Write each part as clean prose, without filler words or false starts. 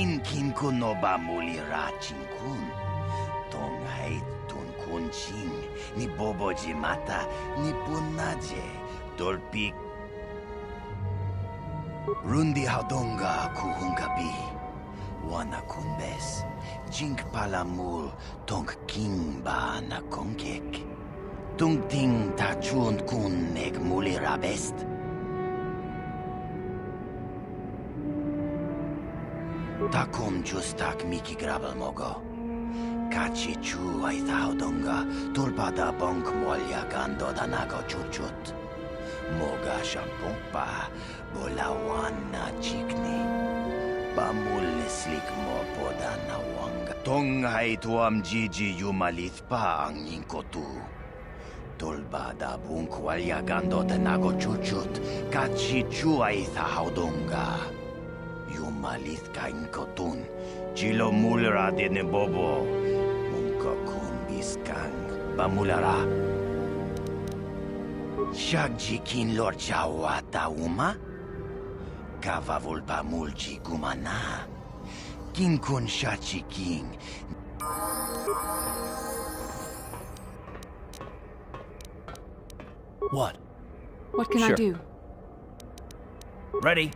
kin kun no ba muli ra chin kun. Tong hai tun kun ching ni boboji mata ni punaje dolpik Rundi haudonga kuhungabi. Wana kunbes. Jink palamul tong king ba na kongkek. Tung ting ta chun kun neg muli rabest. Takum justak miki grabel mogo. Kachi chu ay haudonga tulpada bonk molya gando danago chuchut. Moga shampompa bolawana chikni. Pamul slik mo poda na wanga. Tong hai tuam jiji yumalith pa ang yinkotu. Tolba da bunk walya gando tenago chuchut. Kachi chu ay haudonga. Yumalith ka inkotun. Chilo mulra de ne bobo. Munko kun biskang. Bamulara. Shagjikin lor chawata uma? Kavavul pamulji gumana. Kin kun shachiking. What? What can I do? Ready?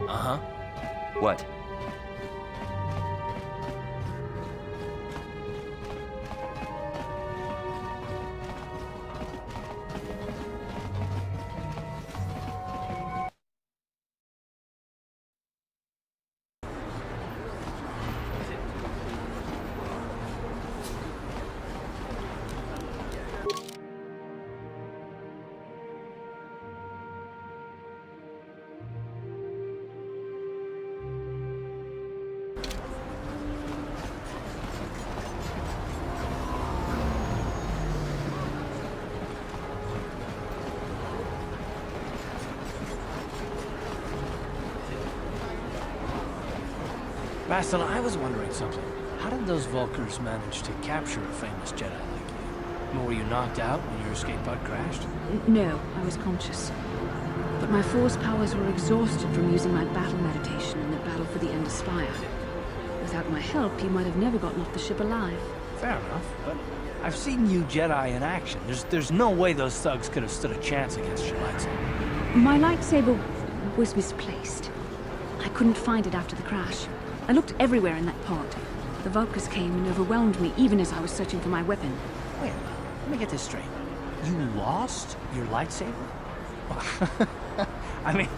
Uh-huh. What? Bastila, I was wondering something. How did those Vulkars manage to capture a famous Jedi like you? Were you knocked out when your escape pod crashed? No, I was conscious. But my force powers were exhausted from using my battle meditation in the battle for the Ender Spire. Without my help, you might have never gotten off the ship alive. Fair enough, but I've seen you Jedi in action. There's no way those thugs could have stood a chance against your lightsaber. My lightsaber was misplaced. I couldn't find it after the crash. I looked everywhere in that pod. The Vulkars came and overwhelmed me even as I was searching for my weapon. Wait a minute, let me get this straight. You lost your lightsaber? I mean,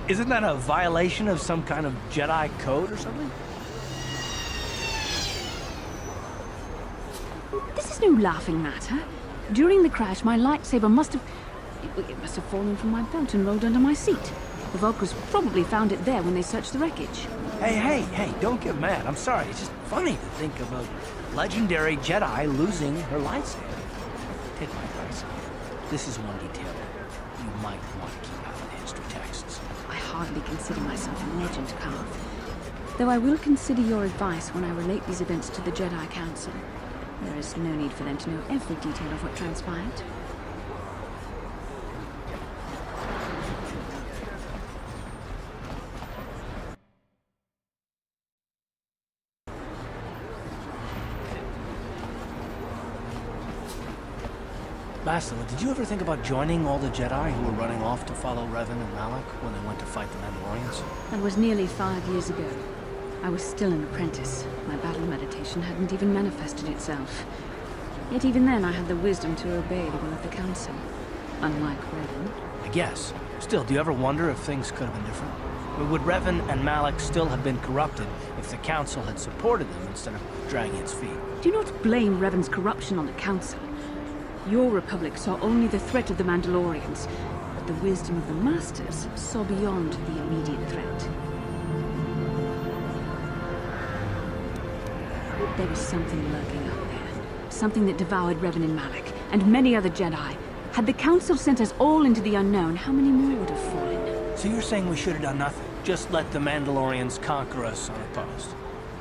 isn't that a violation of some kind of Jedi code or something? This is no laughing matter. During the crash, my lightsaber must have... It must have fallen from my belt and rolled under my seat. The Vulkars probably found it there when they searched the wreckage. Hey, don't get mad. I'm sorry. It's just funny to think of a legendary Jedi losing her lightsaber. Take my advice. This is one detail you might want to keep out of the history texts. I hardly consider myself a legend, Carth. Though I will consider your advice when I relate these events to the Jedi Council. There is no need for them to know every detail of what transpired. Bastila, did you ever think about joining all the Jedi who were running off to follow Revan and Malak when they went to fight the Mandalorians? That was nearly 5 years ago. I was still an apprentice. My battle meditation hadn't even manifested itself. Yet even then I had the wisdom to obey the will of the Council. Unlike Revan. I guess. Still, do you ever wonder if things could have been different? Or would Revan and Malak still have been corrupted if the Council had supported them instead of dragging its feet? Do not blame Revan's corruption on the Council. Your Republic saw only the threat of the Mandalorians, but the wisdom of the Masters saw beyond the immediate threat. There was something lurking out there. Something that devoured Revan and Malak, and many other Jedi. Had the Council sent us all into the unknown, how many more would have fallen? So you're saying we should have done nothing? Just let the Mandalorians conquer us unopposed?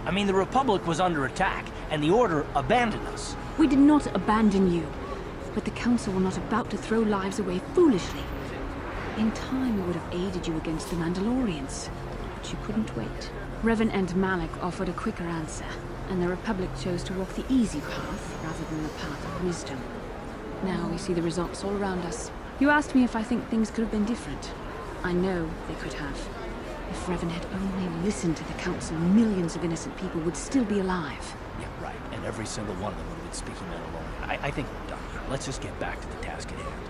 I mean, the Republic was under attack, and the Order abandoned us. We did not abandon you, but the Council were not about to throw lives away foolishly. In time, we would have aided you against the Mandalorians, but you couldn't wait. Revan and Malak offered a quicker answer, and the Republic chose to walk the easy path rather than the path of wisdom. Now we see the results all around us. You asked me if I think things could have been different. I know they could have. If Revan had only listened to the Council, millions of innocent people would still be alive. Yeah, right. And every single one of them would have been speaking Mandalorian. I think we're done. Let's just get back to the task at hand.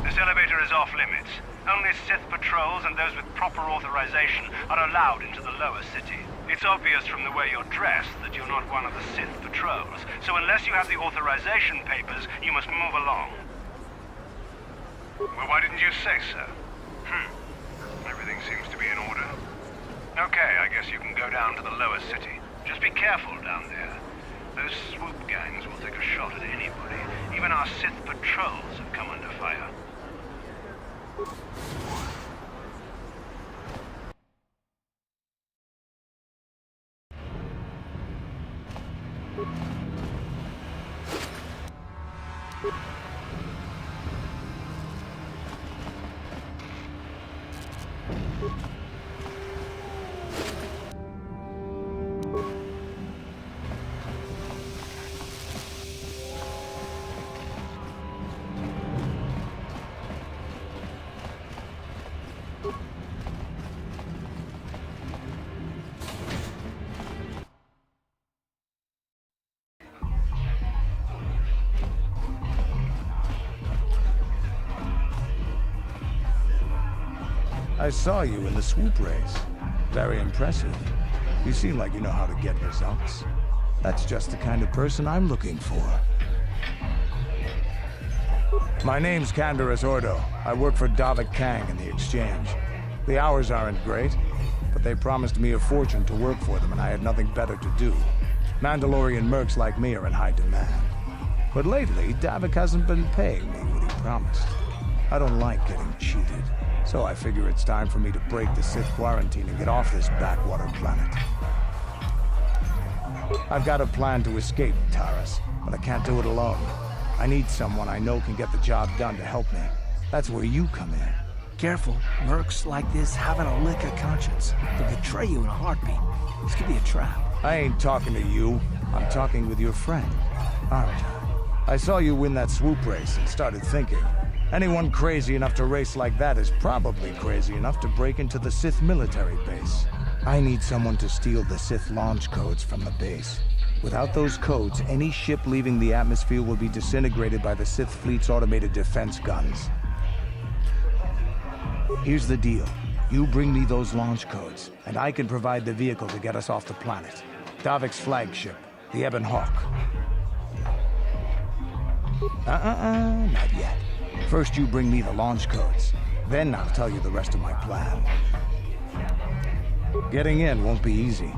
This elevator is off limits. Only Sith patrols and those with proper authorization are allowed into the lower city. It's obvious from the way you're dressed that you're not one of the Sith patrols, so unless you have the authorization papers, you must move along. Well, why didn't you say so? Everything seems to be in order. Okay, I guess you can go down to the lower city. Just be careful down there. Those swoop gangs will take a shot at anybody. Even our Sith patrols have come under fire. I saw you in the swoop race. Very impressive. You seem like you know how to get results. That's just the kind of person I'm looking for. My name's Canderous Ordo. I work for Davik Kang in the Exchange. The hours aren't great, but they promised me a fortune to work for them, and I had nothing better to do. Mandalorian mercs like me are in high demand. But lately, Davik hasn't been paying me what he promised. I don't like getting cheated. So I figure it's time for me to break the Sith quarantine and get off this backwater planet. I've got a plan to escape Taris, but I can't do it alone. I need someone I know can get the job done to help me. That's where you come in. Careful, mercs like this haven't a lick of conscience. They'll betray you in a heartbeat. This could be a trap. I ain't talking to you. I'm talking with your friend, aren't I? I saw you win that swoop race and started thinking. Anyone crazy enough to race like that is probably crazy enough to break into the Sith military base. I need someone to steal the Sith launch codes from the base. Without those codes, any ship leaving the atmosphere will be disintegrated by the Sith fleet's automated defense guns. Here's the deal. You bring me those launch codes, and I can provide the vehicle to get us off the planet. Davik's flagship, the Ebon Hawk. Not yet. First you bring me the launch codes. Then I'll tell you the rest of my plan. Getting in won't be easy.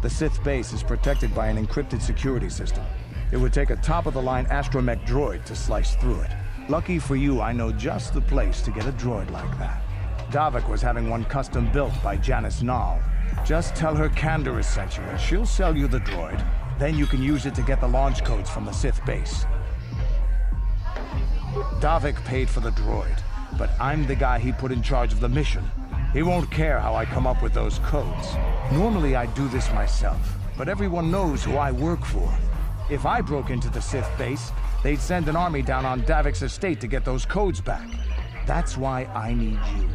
The Sith base is protected by an encrypted security system. It would take a top-of-the-line astromech droid to slice through it. Lucky for you, I know just the place to get a droid like that. Davik was having one custom built by Janice Nall. Just tell her Canderous sent you, and she'll sell you the droid. Then you can use it to get the launch codes from the Sith base. Davik paid for the droid, but I'm the guy he put in charge of the mission. He won't care how I come up with those codes. Normally I do this myself, but everyone knows who I work for. If I broke into the Sith base, they'd send an army down on Davik's estate to get those codes back. That's why I need you.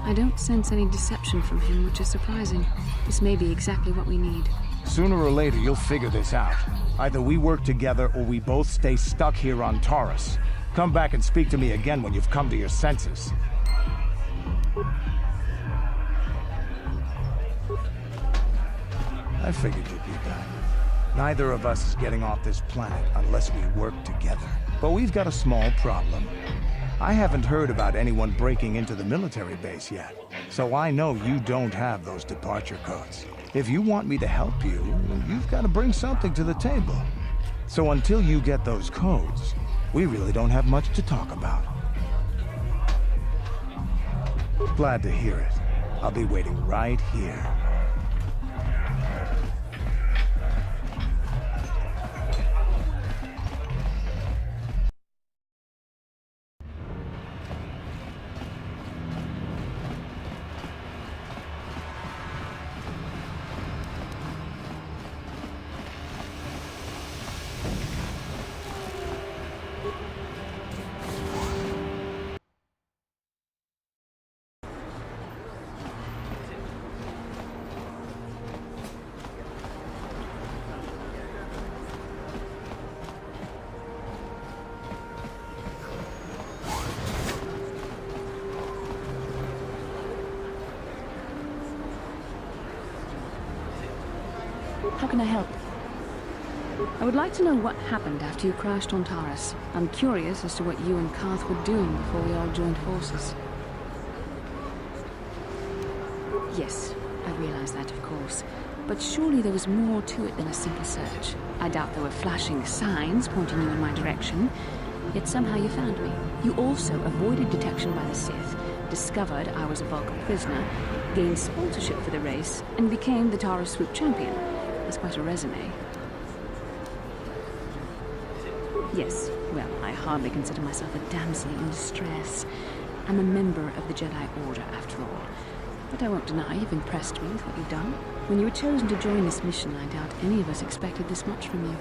I don't sense any deception from him, which is surprising. This may be exactly what we need. Sooner or later, you'll figure this out. Either we work together or we both stay stuck here on Taurus. Come back and speak to me again when you've come to your senses. I figured you'd be back. Neither of us is getting off this planet unless we work together. But we've got a small problem. I haven't heard about anyone breaking into the military base yet, so I know you don't have those departure codes. If you want me to help you, you've got to bring something to the table. So until you get those codes, we really don't have much to talk about. Glad to hear it. I'll be waiting right here. How can I help? I would like to know what happened after you crashed on Taurus. I'm curious as to what you and Carth were doing before we all joined forces. Yes, I realize that, of course. But surely there was more to it than a simple search. I doubt there were flashing signs pointing you in my direction. Yet somehow you found me. You also avoided detection by the Sith, discovered I was a Vulcan prisoner, gained sponsorship for the race, and became the Taurus Swoop champion. That's quite a resume. Yes, well, I hardly consider myself a damsel in distress. I'm a member of the Jedi Order, after all. But I won't deny you've impressed me with what you've done. When you were chosen to join this mission, I doubt any of us expected this much from you.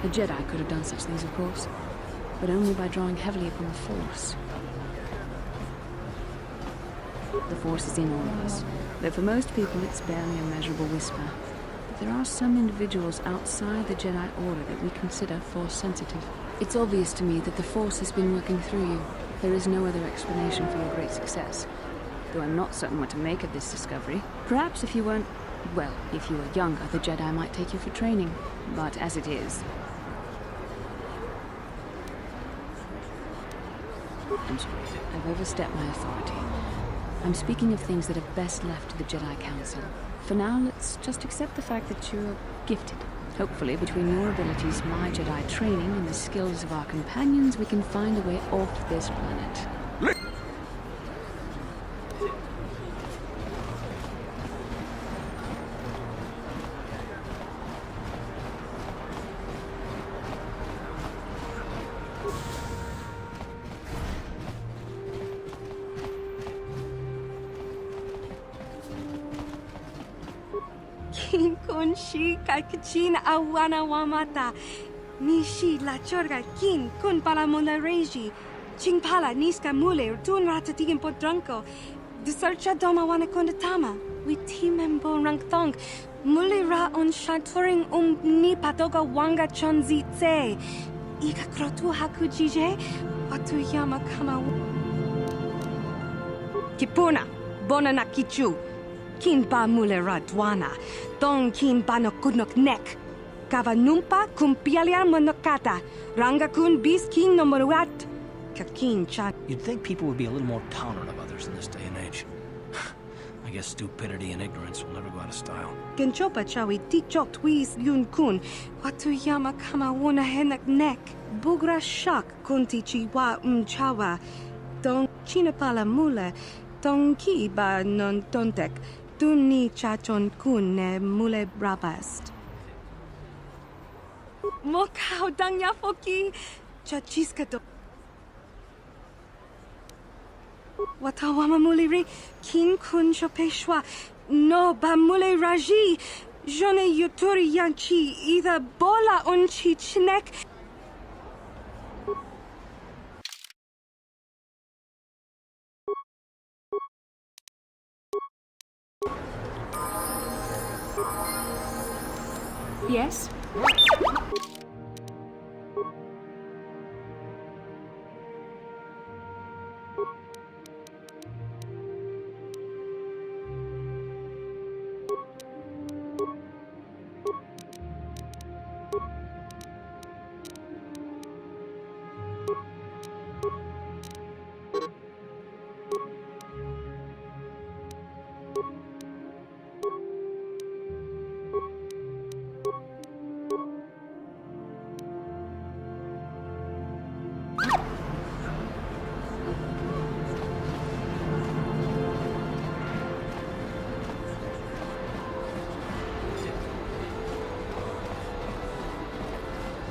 The Jedi could have done such things, of course, but only by drawing heavily upon the Force. The Force is in all of us, though for most people it's barely a measurable whisper. But there are some individuals outside the Jedi Order that we consider Force-sensitive. It's obvious to me that the Force has been working through you. There is no other explanation for your great success. Though I'm not certain what to make of this discovery. Perhaps if you weren't... well, if you were younger, the Jedi might take you for training. But as it is... I'm sorry, I've overstepped my authority. I'm speaking of things that are best left to the Jedi Council. For now, let's just accept the fact that you're gifted. Hopefully, between your abilities, my Jedi training, and the skills of our companions, we can find a way off this planet. Kin kunshi kakachin awana wamata. Nishi la chorga kin kun pala reji. Ching pala niska mule tun ratatigin podranko. Disarcha doma wana kondatama. We timembo rangthong. Mule ra on shaturing ni patoga wanga chonzi tse. Ika krotu hakujije. Watu yama kama. Kipuna. Bona na kichu. Kin pa mule ra dwana. Tong kin pa no kudnok nek. Kava numpa kumpialia monokata. Ranga kun bis kin no moruat. Kakin chan. You'd think people would be a little more tolerant of others in this day and age. I I guess stupidity and ignorance will never go out of style. Genchopa chawi tikchok twis yun kun. Watuyama kama wona henak nek. Bugra shak kunti chiwa chawa. Dong chinapala mule. Dong ki ba non tontek. Dunni chachon kun ne mule brabast. Mokau dangya foki. Chachiska do. Watawama muliri, kin kun chopeshwa, no ba mule raji, jone yuturi yanchi, either bola unchi chinek. Yes?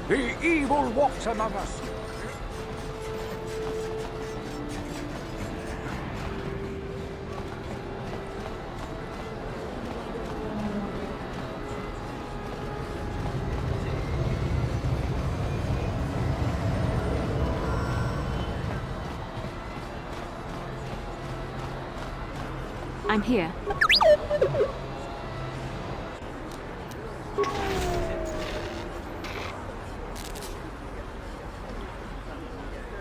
The evil walks among us. I'm here.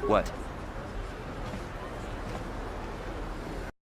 What?